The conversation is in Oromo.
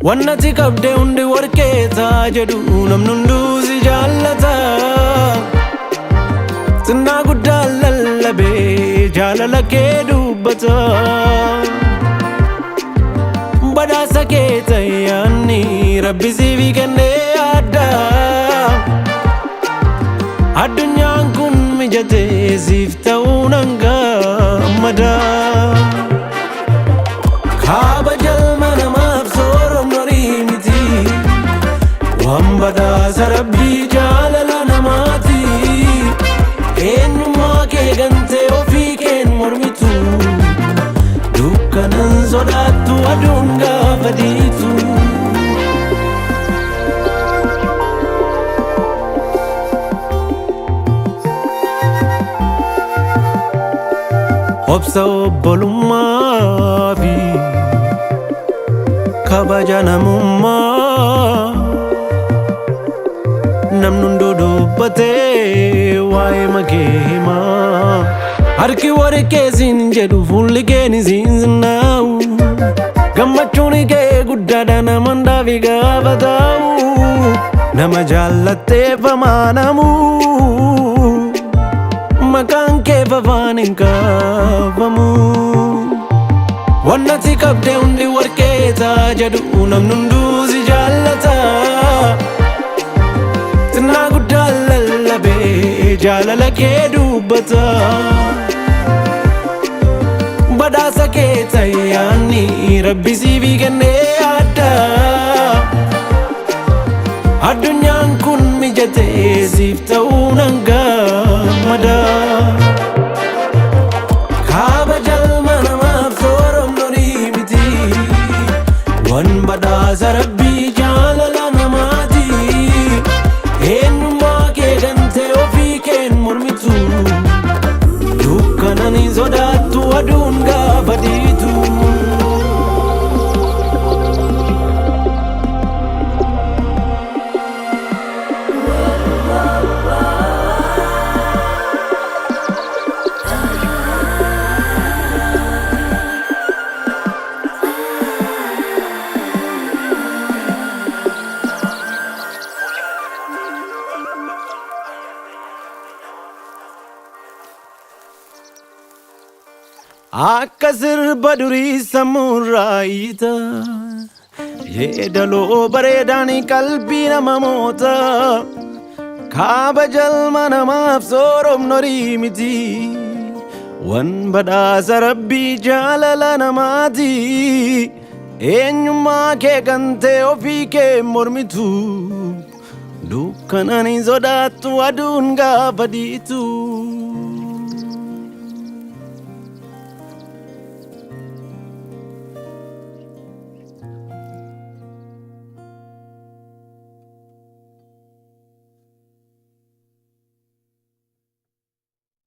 wannati qabde hundi warqeetaa jedhu namni hunduu si jaallata xinnaa guddaa lallabee jaalala kee dubbata badhaasa kee tayyaanni rabbi siif kennee addaa addunyaan kun mijatee siif ta'uu nan gammada kaaba jalma namaaf sooromnorii miti waan badhaasa rabbii jaalala namaati eenyummaa kee gantee ofii keen mormitu dukkanan sodaattu aduun gaafa dhiitu obsa obbolummaa fi kabaja namummaa namni hunduu dubbatee waa'ee makee himaa harki warqee siin jedhu fuulli kee siin sinnaa'u gammachuun kee guddaadha nama hundaafi gaafa ta'u nama jaallatteef amaanamu maqaan kee afaan hin kaafamu wannati qabde hundi warqeetaa jedhu namni hunduu si jaallata xinnaa guddaa lallabee jaalala kee dubbata badhaasa kee tayyaanni rabbi siif kennee addaa addunyaan kun mijatee siif ta'uu nan gammada kaaba jalma namaaf sooromnorii miti waan badhaasa rabbii jaalala namaati eenyummaa kee gantee ofii keen mormitu dukkanan hin sodaattu aduun gaafa dhiitu akka sirba durii sammuurraa hiita yeedaloo bareedaan qalbii nama moota kaaba jalma namaaf sooromnorii miti waan badhaasa rabbii jaalala namaati eenyummaa kee gantee ofii kee mormitu dukkanan hin sodaattu aduun gaafa dhiitu